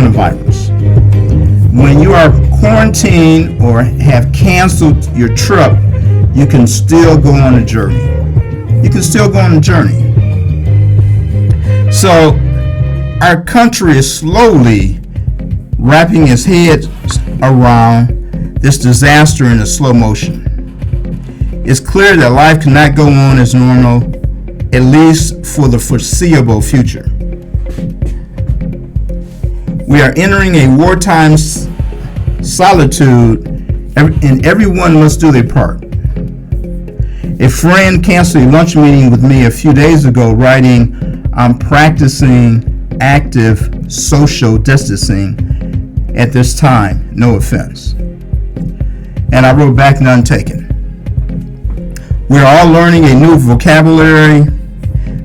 coronavirus. When you are quarantined or have canceled your trip, you can still go on a journey. So our country is slowly wrapping its head around this disaster in a slow motion. It's clear that life cannot go on as normal, at least for the foreseeable future. We are entering a wartime solitude, and everyone must do their part. A friend canceled a lunch meeting with me a few days ago, writing, "I'm practicing active social distancing at this time, no offense." And I wrote back, "None taken." We're all learning a new vocabulary: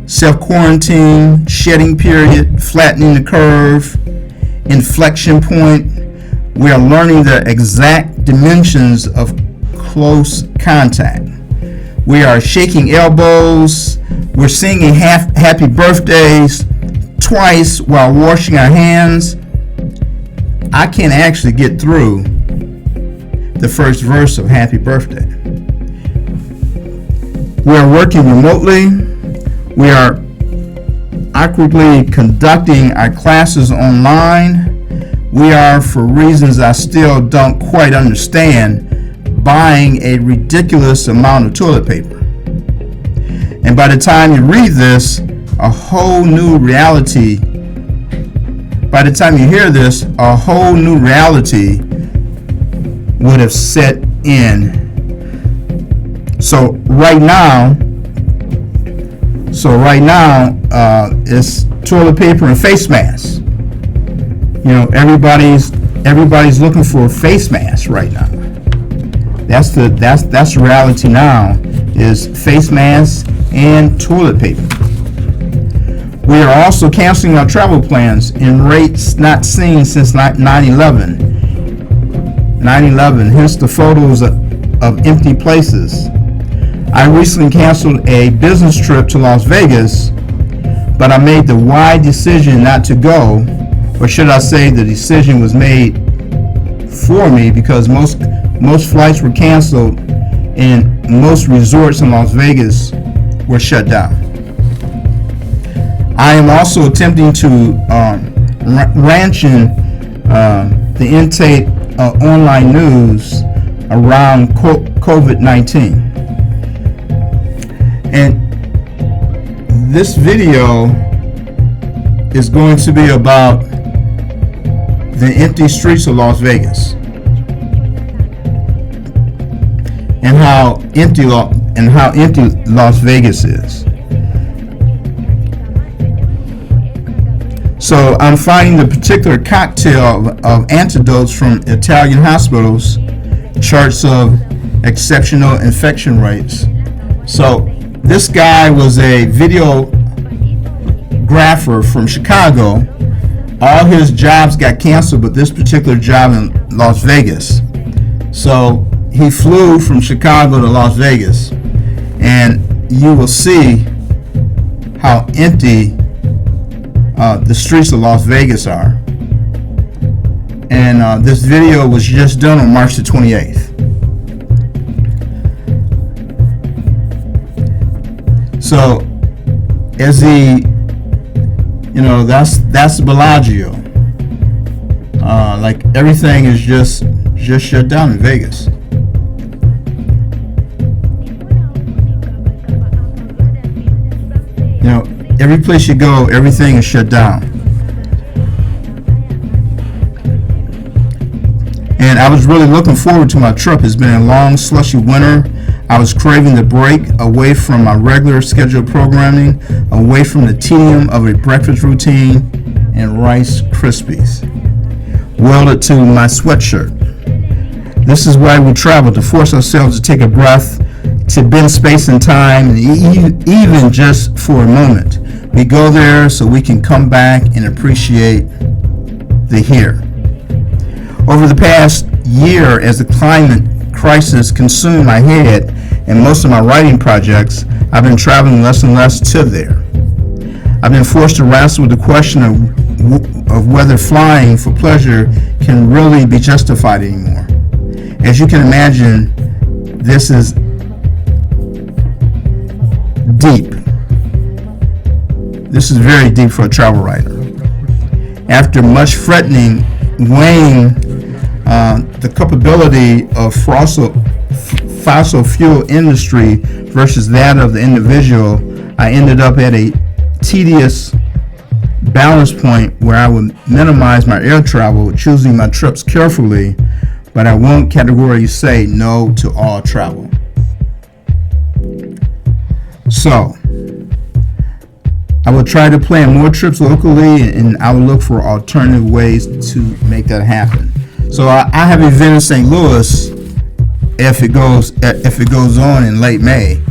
self-quarantine, shedding period, flattening the curve, inflection point. We are learning the exact dimensions of close contact. We are shaking elbows. We're singing happy birthdays twice while washing our hands. I can't actually get through the first verse of Happy Birthday. We are working remotely. We are awkwardly conducting our classes online. We are, for reasons I still don't quite understand, buying a ridiculous amount of toilet paper. And by the time you read this, a whole new reality, by the time you hear this, a whole new reality would have set in. So right now, it's toilet paper and face masks. You know, everybody's looking for a face mask right now. That's the reality now, is face masks and toilet paper. We are also canceling our travel plans in rates not seen since 9/11. 9/11, here's the photos of empty places. I recently canceled a business trip to Las Vegas, but I made the wise decision not to go, or should I say the decision was made for me, because most flights were canceled and most resorts in Las Vegas were shut down. I am also attempting to ration the intake of online news around COVID-19. And this video is going to be about the empty streets of Las Vegas and how empty Las Vegas is. So I'm finding the particular cocktail of antidotes from Italian hospitals, charts of exceptional infection rates. So this guy was a videographer from Chicago. All his jobs got canceled, but this particular job in Las Vegas. So he flew from Chicago to Las Vegas, and you will see how empty the streets of Las Vegas are. And this video was just done on March the 28th. So as that's Bellagio. Like everything is just shut down in Vegas. You know, every place you go, everything is shut down. And I was really looking forward to my trip. It's been a long, slushy winter. I was craving the break away from my regular scheduled programming, away from the tedium of a breakfast routine and Rice Krispies welded to my sweatshirt. This is why we travel, to force ourselves to take a breath, to bend space and time, and even just for a moment. We go there so we can come back and appreciate the here. Over the past year, as the climate crisis consumed my head and most of my writing projects, I've been traveling less and less to there. I've been forced to wrestle with the question of of whether flying for pleasure can really be justified anymore. As you can imagine, this is deep. This is very deep for a travel writer. After much fretting, weighing the culpability of fossil fuel industry versus that of the individual, I ended up at a tedious balance point where I would minimize my air travel, choosing my trips carefully, but I won't categorically say no to all travel. So, I will try to plan more trips locally, and I will look for alternative ways to make that happen. So I have an event in St. Louis if it goes on in late May,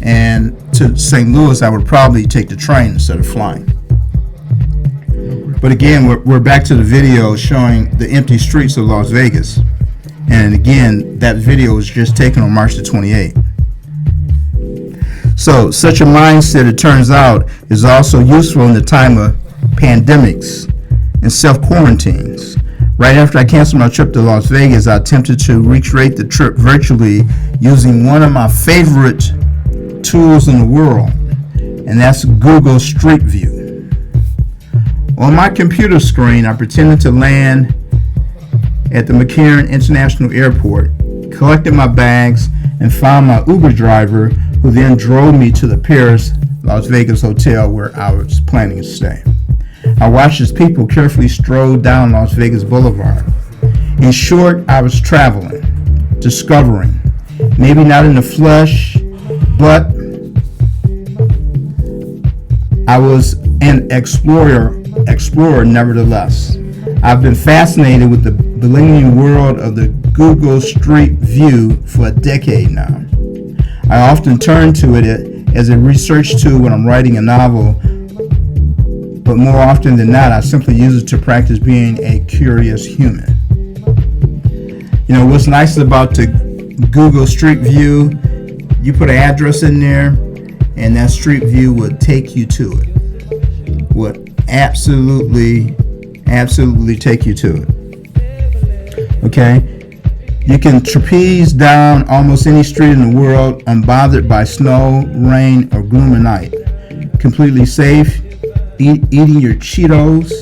and to St. Louis I would probably take the train instead of flying. But again, we're back to the video showing the empty streets of Las Vegas, and again that video was just taken on March the 28th. So such a mindset, it turns out, is also useful in the time of pandemics and self-quarantines. Right after I canceled my trip to Las Vegas, I attempted to recreate the trip virtually using one of my favorite tools in the world, and that's Google Street View. On my computer screen, I pretended to land at the McCarran International Airport, collected my bags, and found my Uber driver, who then drove me to the Paris Las Vegas hotel where I was planning to stay. I watched as people carefully strolled down Las Vegas Boulevard. In short, I was traveling, discovering, maybe not in the flesh, but I was an explorer nevertheless. I've been fascinated with the blinking world of the Google Street View for a decade now. I often turn to it as a research tool when I'm writing a novel, but more often than not, I simply use it to practice being a curious human. You know, what's nice about the Google Street View, you put an address in there, and that Street View would take you to it. Would absolutely take you to it. Okay? You can trapeze down almost any street in the world unbothered by snow, rain, or gloom at night. Completely safe, eating your Cheetos,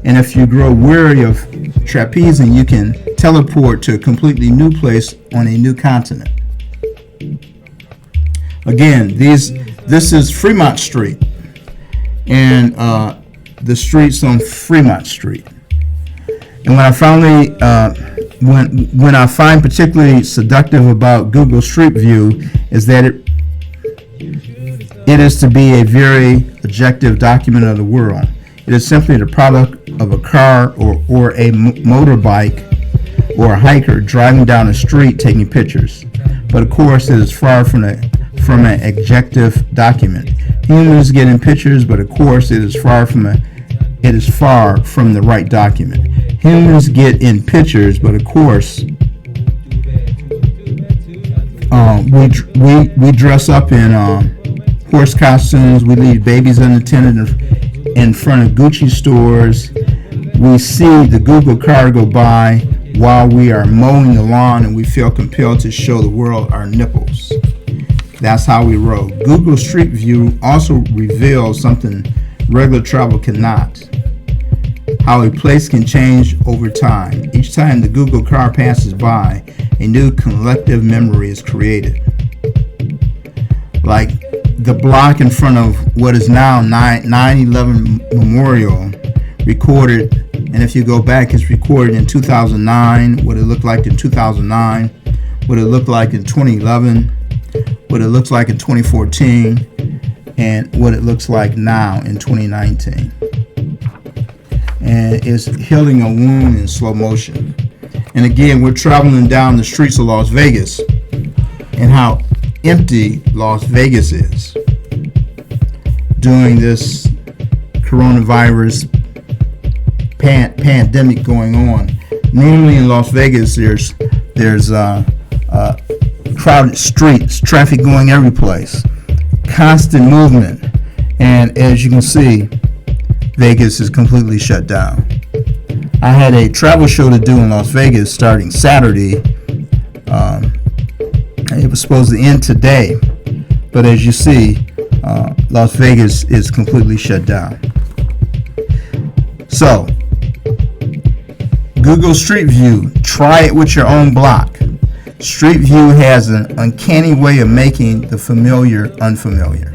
and if you grow weary of trapezing, you can teleport to a completely new place on a new continent. Again, this is Fremont Street, and the streets on Fremont Street. And when I finally, when I find particularly seductive about Google Street View is that it is to be a very objective document of the world. It is simply the product of a car or a motorbike or a hiker driving down the street taking pictures. But of course, it is far from an objective document. Humans get in pictures, but of course, it is far from the right document. Humans get in pictures, but of course, we dress up in horse costumes. We leave babies unattended in front of Gucci stores. We see the Google car go by while we are mowing the lawn, and we feel compelled to show the world our nipples. That's how we roll. Google Street View also reveals something regular travel cannot: how a place can change over time. Each time the Google car passes by, a new collective memory is created. Like the block in front of what is now 9/11 Memorial, recorded, and if you go back, it's recorded in 2009, what it looked like in 2009, what it looked like in 2011, what it looks like in 2014, and what it looks like now in 2019. And it's healing a wound in slow motion. And again, we're traveling down the streets of Las Vegas, and how empty Las Vegas is during this coronavirus pandemic going on. Normally in Las Vegas, there's crowded streets, traffic going every place, constant movement, and as you can see, Vegas is completely shut down. I had a travel show to do in Las Vegas starting Saturday. It was supposed to end today, but as you see, Las Vegas is completely shut down. So, Google Street View, try it with your own block. Street View has an uncanny way of making the familiar unfamiliar.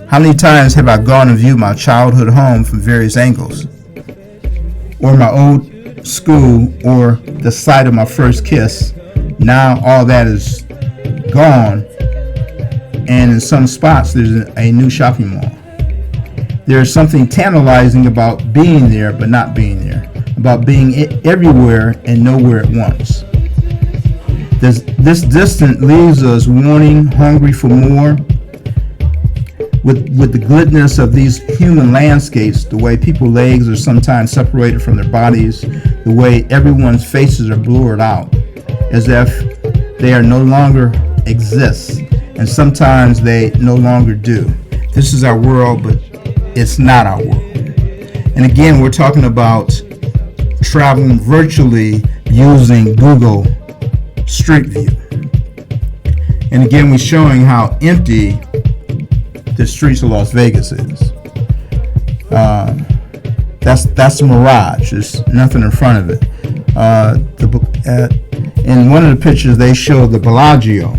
How many times have I gone and viewed my childhood home from various angles? Or my old school, or the site of my first kiss? Now all that is gone, and in some spots there's a new shopping mall. There's something tantalizing about being there but not being there, about being everywhere and nowhere at once. This distance leaves us wanting, hungry for more. With the glibness of these human landscapes, the way people's legs are sometimes separated from their bodies, the way everyone's faces are blurred out, as if they are no longer exist, and sometimes they no longer do. This is our world, but it's not our world. And again, we're talking about traveling virtually using Google Street View. And again, we're showing how empty the streets of Las Vegas is. That's a mirage. There's nothing in front of it. In one of the pictures, they show the Bellagio,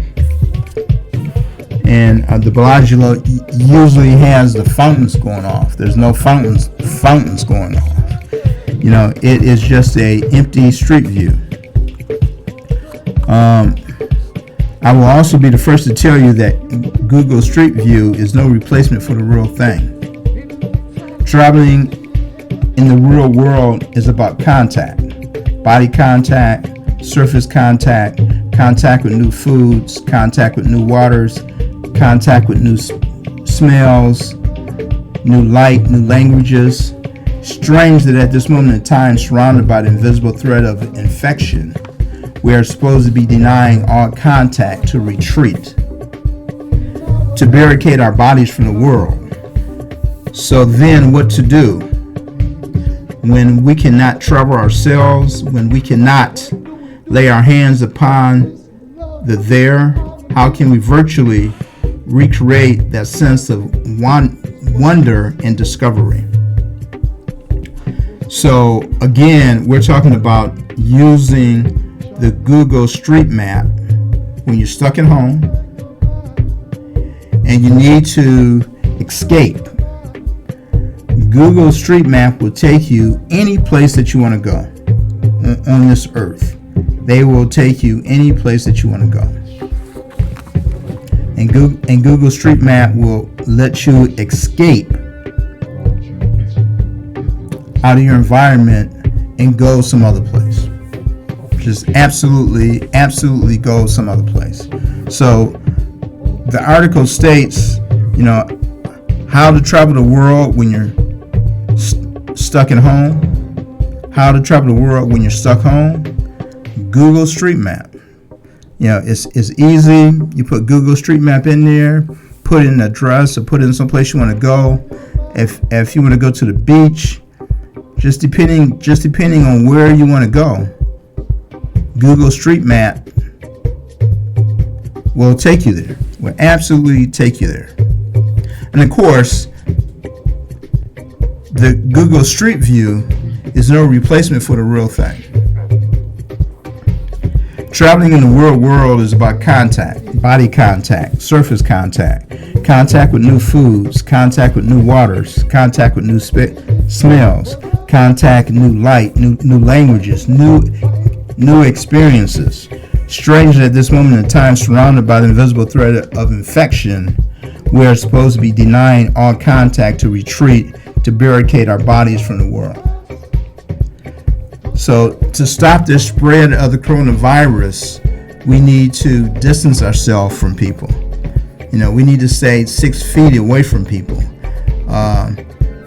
and the Bellagio usually has the fountains going off. There's no fountains going off. You know, it is just a empty street view. I will also be the first to tell you that Google Street View is no replacement for the real thing. Traveling in the real world is about contact, body contact, surface contact, contact with new foods, contact with new waters, contact with new smells, new light, new languages. Strange that at this moment in time, surrounded by the invisible threat of infection, we are supposed to be denying all contact, to retreat, to barricade our bodies from the world. So then what to do? When we cannot travel ourselves, when we cannot lay our hands upon the there, how can we virtually recreate that sense of wonder and discovery? So again, we're talking about using the Google Street Map when you're stuck at home and you need to escape. Google Street Map will take you any place that you want to go on this earth. They will take you any place that you want to go. And Google Street Map will let you escape out of your environment and go some other place. Just absolutely go some other place. So the article states, you know, how to travel the world when you're stuck at home, how to travel the world when you're stuck home. Google Street Map. You know, it's easy. You put Google Street Map in there, put in an address or put in some place you want to go. If you want to go to the beach, just depending on where you want to go, Google Street Map will take you there. Will absolutely take you there. And of course, the Google Street View is no replacement for the real thing. Traveling in the real world is about contact, body contact, surface contact, contact with new foods, contact with new waters, contact with new smells, contact, new light, new languages, new experiences. Strange that at this moment in time, surrounded by the invisible threat of infection, we are supposed to be denying all contact, to retreat, to barricade our bodies from the world. So to stop this spread of the coronavirus, we need to distance ourselves from people. You know, we need to stay 6 feet away from people.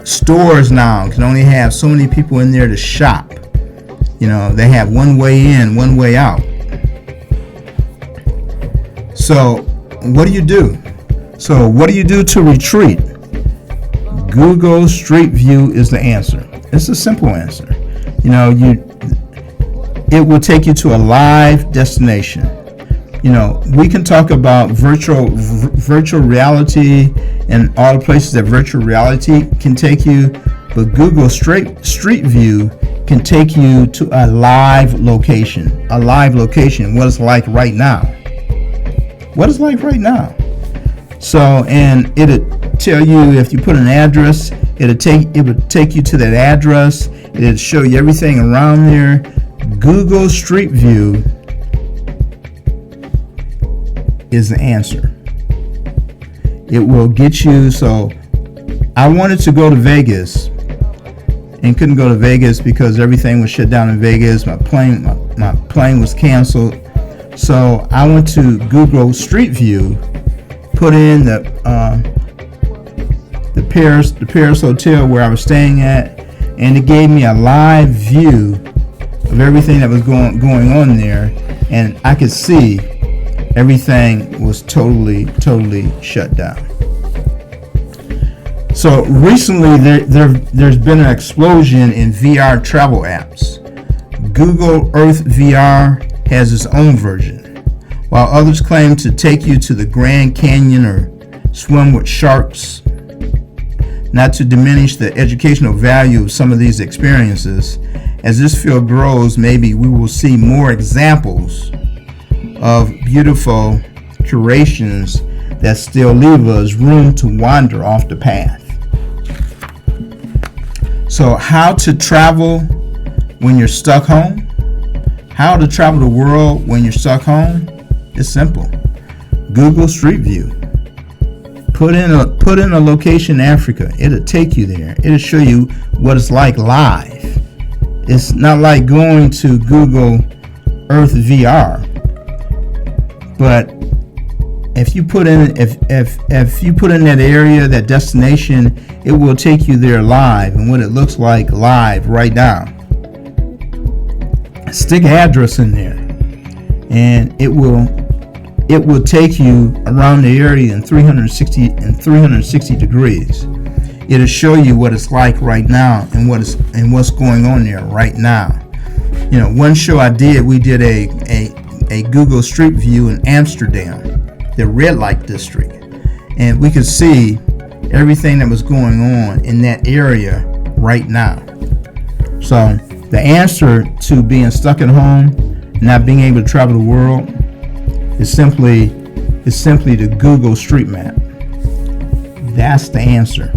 Stores now can only have so many people in there to shop. You know, they have one way in, one way out. So what do you do? So what do you do to retreat? Google Street View is the answer. It's a simple answer. It will take you to a live destination. We can talk about virtual reality and all the places that virtual reality can take you, but Google Street View can take you to a live location. What it's like right now. So, and it'll tell you if you put an address, it would take you to that address. It'll show you everything around there. Google Street View is the answer. It will get you. So I wanted to go to Vegas and couldn't go to Vegas because everything was shut down in Vegas. My plane was canceled. So I went to Google Street View, put in the Paris hotel where I was staying at, and it gave me a live view of everything that was going on there, and I could see everything was totally shut down. So recently there's been an explosion in VR travel apps. Google Earth VR has its own version, while others claim to take you to the Grand Canyon or swim with sharks. Not to diminish the educational value of some of these experiences, as this field grows, maybe we will see more examples of beautiful curations that still leave us room to wander off the path. So how to travel when you're stuck home? How to travel the world when you're stuck home? It's simple. Google Street View. Put in a location in Africa. It'll take you there. It'll show you what it's like live. It's not like going to Google Earth VR. But if you put in that area, that destination, it will take you there live and what it looks like live right now. Stick an address in there, and it will take you around the area in 360 degrees. It'll show you what it's like right now and what's going on there right now. One show I did, we did a Google Street View in Amsterdam, the red light district, and we could see everything that was going on in that area right now. So the answer to being stuck at home, not being able to travel the world, is simply the Google Street Map. That's the answer.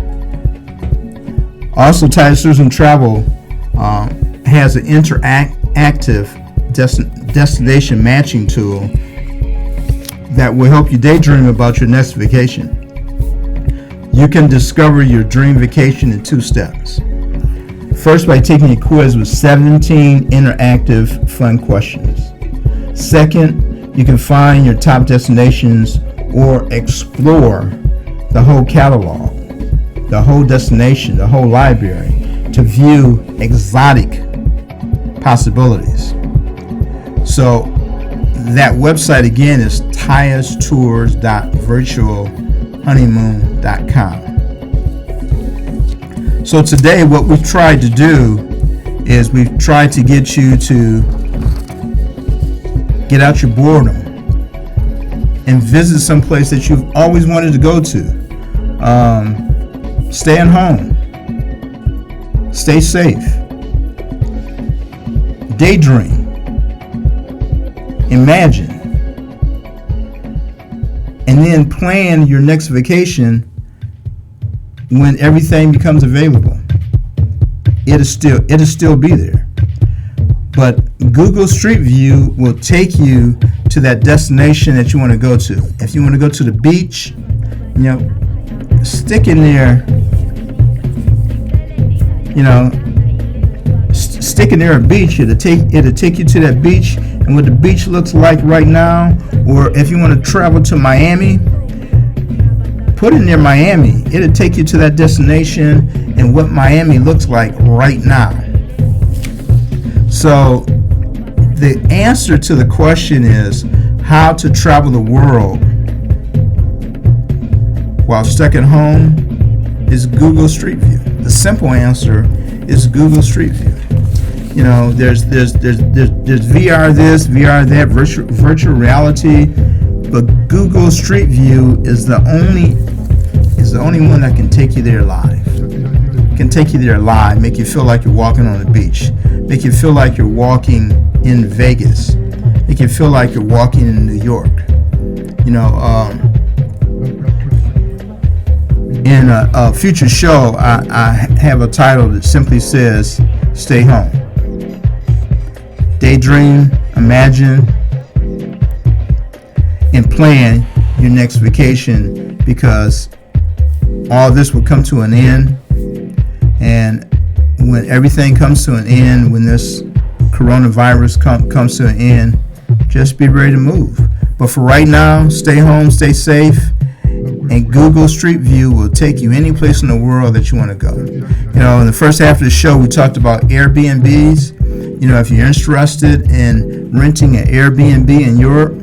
Also, TYUS and Travel has an interactive destination matching tool that will help you daydream about your next vacation. You can discover your dream vacation in 2 steps. First, by taking a quiz with 17 interactive fun questions. Second, you can find your top destinations or explore the whole catalog, the whole destination, the whole library to view exotic possibilities. So that website again is tyustours.virtualhoneymoon.com. So today what we've tried to do is we've tried to get you to get out your boredom and visit some place that you've always wanted to go to. Stay at home. Stay safe. Daydream. Imagine. And then plan your next vacation when everything becomes available. It'll still be there. But Google Street View will take you to that destination that you want to go to. If you want to go to the beach, stick in there, stick in there a beach. It'll take you to that beach and what the beach looks like right now. Or if you want to travel to Miami, put in there Miami. It'll take you to that destination and what Miami looks like right now. So the answer to the question is how to travel the world while stuck at home is Google Street View. The simple answer is Google Street View. You know, there's VR this, VR that, virtual reality, but Google Street View is the only one that can take you there live. Can take you there live, make you feel like you're walking on the beach, make you feel like you're walking in Vegas, make you feel like you're walking in New York. You know, in a future show, I have a title that simply says, "Stay Home." Daydream, imagine, and plan your next vacation, because all this will come to an end. And when everything comes to an end, when this coronavirus comes to an end, just be ready to move. But for right now, stay home, stay safe, and Google Street View will take you any place in the world that you want to go. You know, in the first half of the show, we talked about Airbnbs. You know, if you're interested in renting an Airbnb in Europe,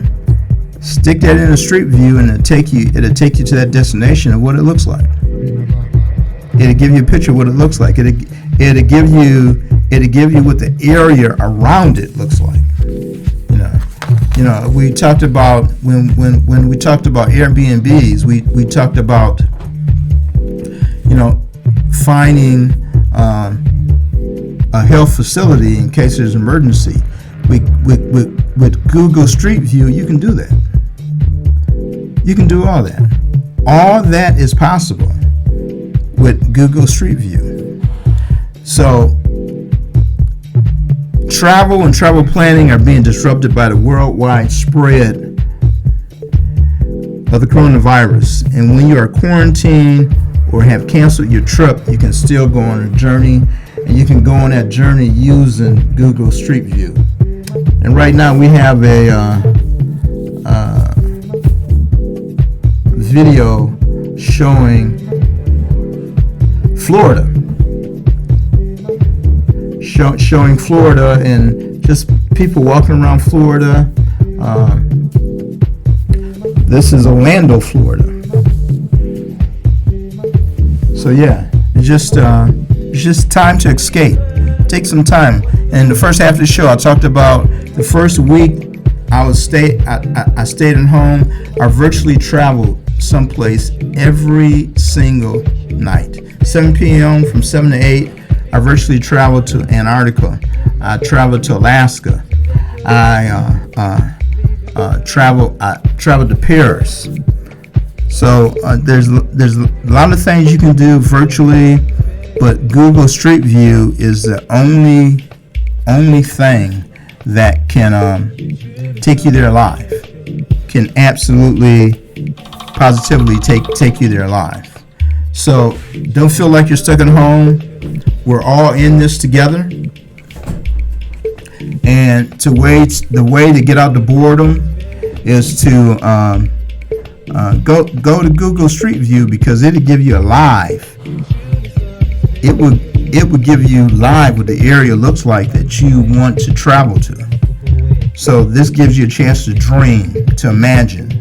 stick that in a Street View, and it'll take you to that destination and what it looks like. It'll give you a picture of what it looks like. It'll give you what the area around it looks like. You know, we talked about when we talked about Airbnbs, we talked about, you know, finding a health facility in case there's an emergency. With Google Street View, you can do that. You can do all that. All that is possible with Google Street View. So travel and travel planning are being disrupted by the worldwide spread of the coronavirus. And when you are quarantined or have canceled your trip, you can still go on a journey, and you can go on that journey using Google Street View. And right now we have a video showing Florida. Showing Florida and just people walking around Florida. This is Orlando, Florida. So yeah, it's just time to escape. Take some time. And the first half of the show, I talked about the first week I stayed at home. I virtually traveled someplace every single night. 7 p.m. from 7 to 8. I virtually traveled to Antarctica. I traveled to Alaska. I traveled to Paris. So there's a lot of things you can do virtually, but Google Street View is the only thing that can take you there live. Can absolutely, positively take you there live. So don't feel like you're stuck at home. We're all in this together. And the way to get out the boredom is to go to Google Street View, because it'll give you a live. It would give you live what the area looks like that you want to travel to. So this gives you a chance to dream, to imagine.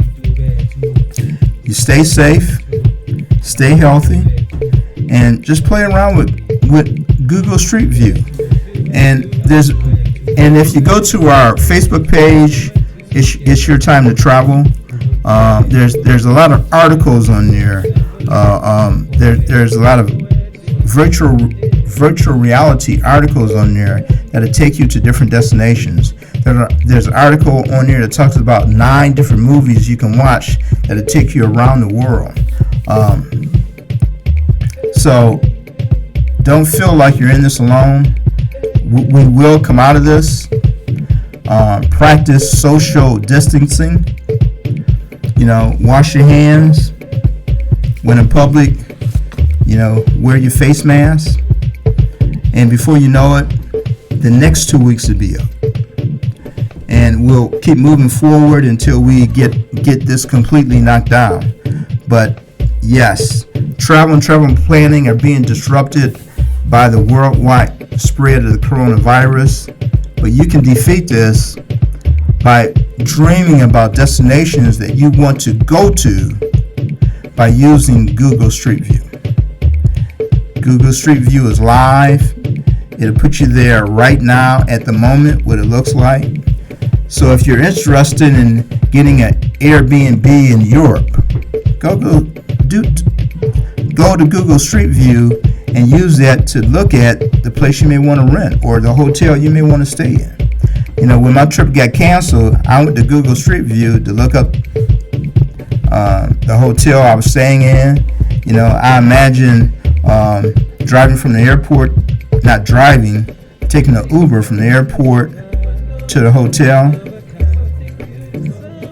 You stay safe, stay healthy, and just play around with Google Street View. And if you go to our Facebook page, it's your time to travel. There's a lot of articles on there. There's a lot of virtual reality articles on there that'll take you to different destinations. There's an article on there that talks about 9 different movies you can watch that'll take you around the world. So don't feel like you're in this alone. We will come out of this. Practice social distancing. You know, wash your hands when in public. You know, wear your face mask. And before you know it, the next 2 weeks will be up. And we'll keep moving forward until we get this completely knocked down. But yes, travel and travel planning are being disrupted by the worldwide spread of the coronavirus. But you can defeat this by dreaming about destinations that you want to go to by using Google Street View. Google Street View is live. It'll put you there right now at the moment, what it looks like. So if you're interested in getting an Airbnb in Europe, go to Google Street View and use that to look at the place you may want to rent or the hotel you may want to stay in. You know, when my trip got canceled, I went to Google Street View to look up the hotel I was staying in. You know, I imagine driving from the airport, not driving, taking an Uber from the airport to the hotel.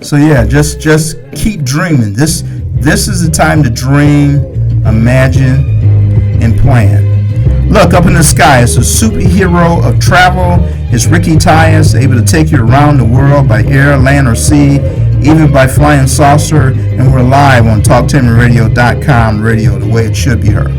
So yeah, just keep dreaming. This is the time to dream, imagine, and plan. Look up in the sky. It's a superhero of travel. It's Ricky TYUS, able to take you around the world by air, land, or sea, even by flying saucer. And we're live on TalkTimeRadio.com radio, the way it should be heard.